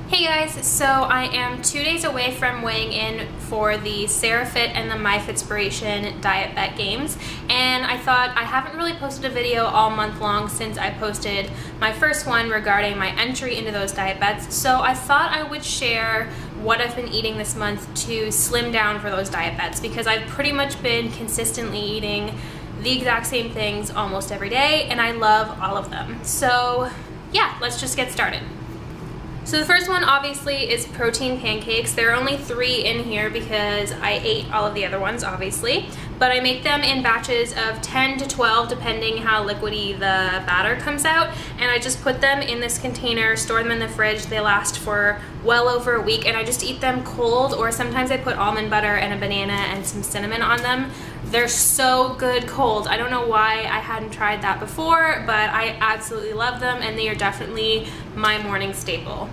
Hey guys, so I am 2 days away from weighing in for the SarahFit and the MyFitspiration DietBet games, and I thought I haven't really posted a video all month long since I posted my first one regarding my entry into those diet bets, so I thought I would share what I've been eating this month to slim down for those diet bets, because I've pretty much been consistently eating the exact same things almost every day, and I love all of them. So yeah, let's just get started. So the first one obviously is protein pancakes. There are only 3 in here because I ate all of the other ones obviously, but I make them in batches of 10 to 12 depending how liquidy the batter comes out, and I just put them in this container, store them in the fridge. They last for well over a week, and I just eat them cold, or sometimes I put almond butter and a banana and some cinnamon on them. They're so good cold. I don't know why I hadn't tried that before, but I absolutely love them, and they are definitely my morning staple.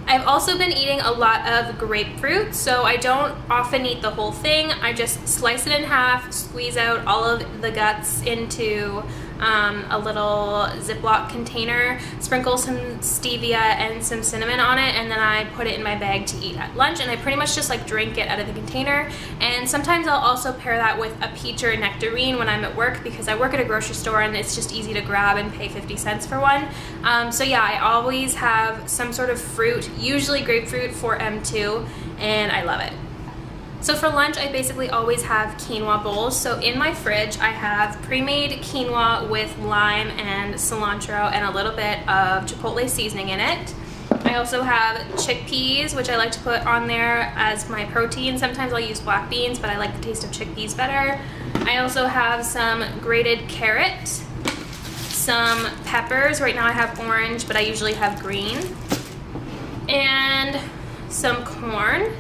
I've also been eating a lot of grapefruit, so I don't often eat the whole thing. I just slice it in half, squeeze out all of the guts into a little Ziploc container, sprinkle some stevia and some cinnamon on it, and then I put it in my bag to eat at lunch, and I pretty much just like drink it out of the container. And sometimes I'll also pair that with a peach or a nectarine when I'm at work, because I work at a grocery store and it's just easy to grab and pay 50 cents for one. So yeah, I always have some sort of fruit, usually grapefruit for M2, and I love it. So for lunch, I basically always have quinoa bowls. So in my fridge, I have pre-made quinoa with lime and cilantro and a little bit of chipotle seasoning in it. I also have chickpeas, which I like to put on there as my protein. Sometimes I'll use black beans, but I like the taste of chickpeas better. I also have some grated carrot, some peppers. Right now I have orange, but I usually have green, and some corn,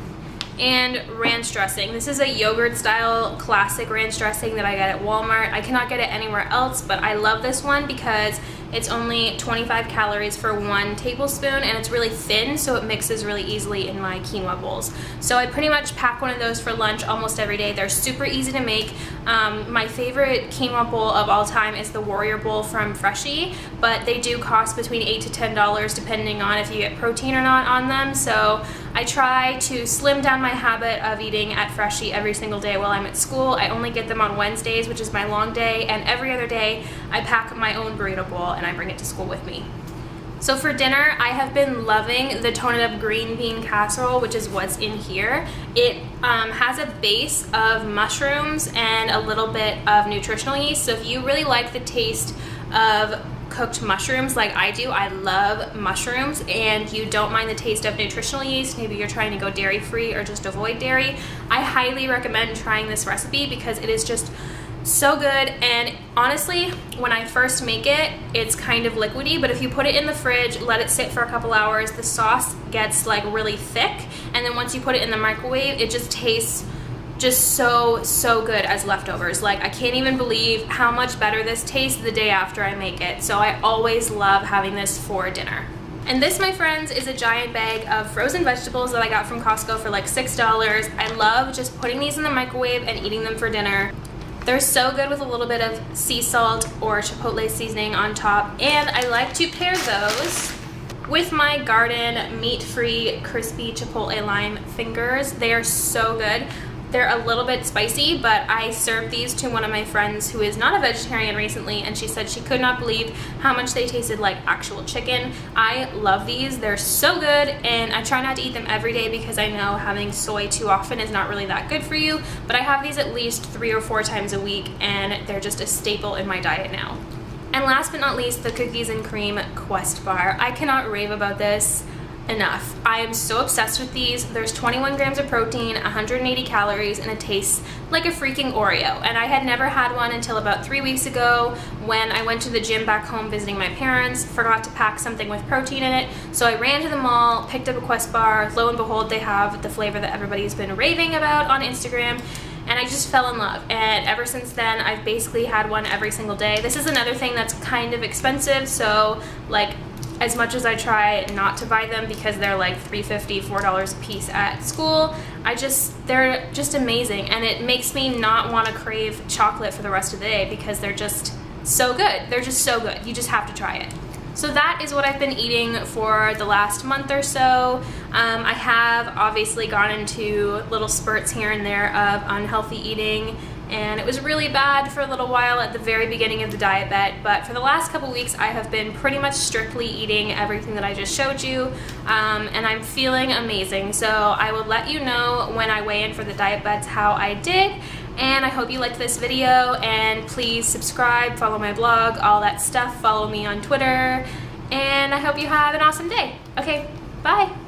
and ranch dressing. This is a yogurt style classic ranch dressing that I get at Walmart. I cannot get it anywhere else, but I love this one because it's only 25 calories for 1 tablespoon, and it's really thin, so it mixes really easily in my quinoa bowls. So I pretty much pack one of those for lunch almost every day. They're super easy to make. My favorite quinoa bowl of all time is the Warrior Bowl from Freshie, but they do cost between $8 to $10 depending on if you get protein or not on them. So I try to slim down my habit of eating at Freshie every single day while I'm at school. I only get them on Wednesdays, which is my long day, and every other day I pack my own burrito bowl and I bring it to school with me. So for dinner, I have been loving the Tone It Up green bean casserole, which is what's in here. It has a base of mushrooms and a little bit of nutritional yeast. So if you really like the taste of cooked mushrooms like I do, I love mushrooms, and you don't mind the taste of nutritional yeast, maybe you're trying to go dairy free or just avoid dairy, I highly recommend trying this recipe because it is just so good. And honestly, when I first make it, it's kind of liquidy, but if you put it in the fridge, let it sit for a couple hours, the sauce gets like really thick, and then once you put it in the microwave, it just tastes just so good as leftovers. Like, I can't even believe how much better this tastes the day after I make it. So I always love having this for dinner. And this, my friends, is a giant bag of frozen vegetables that I got from Costco for like $6. I love just putting these in the microwave and eating them for dinner. They're so good with a little bit of sea salt or chipotle seasoning on top, and I like to pair those with my garden meat-free crispy chipotle lime fingers. They are so good. They're a little bit spicy, but I served these to one of my friends who is not a vegetarian recently, and she said she could not believe how much they tasted like actual chicken. I love these. They're so good, and I try not to eat them every day because I know having soy too often is not really that good for you, but I have these at least 3 or 4 times a week, and they're just a staple in my diet now. And last but not least, the cookies and cream Quest bar. I cannot rave about this enough. I am so obsessed with these. There's 21 grams of protein, 180 calories, and it tastes like a freaking Oreo. And I had never had one until about 3 weeks ago when I went to the gym back home visiting my parents, forgot to pack something with protein in it, so I ran to the mall, picked up a Quest bar. Lo and behold, they have the flavor that everybody's been raving about on Instagram, and I just fell in love. And ever since then, I've basically had one every single day. This is another thing that's kind of expensive, so like, as much as I try not to buy them because they're like $3.50, $4 a piece at school, they're just amazing, and it makes me not want to crave chocolate for the rest of the day because they're just so good. They're just so good. You just have to try it. So So that is what I've been eating for the last month or so. I have obviously gone into little spurts here and there of unhealthy eating, and it was really bad for a little while at the very beginning of the DietBet, but for the last couple weeks I have been pretty much strictly eating everything that I just showed you, and I'm feeling amazing. So I will let you know when I weigh in for the DietBets how I did, and I hope you liked this video, and please subscribe, follow my blog, all that stuff, follow me on Twitter, and I hope you have an awesome day. Okay, bye!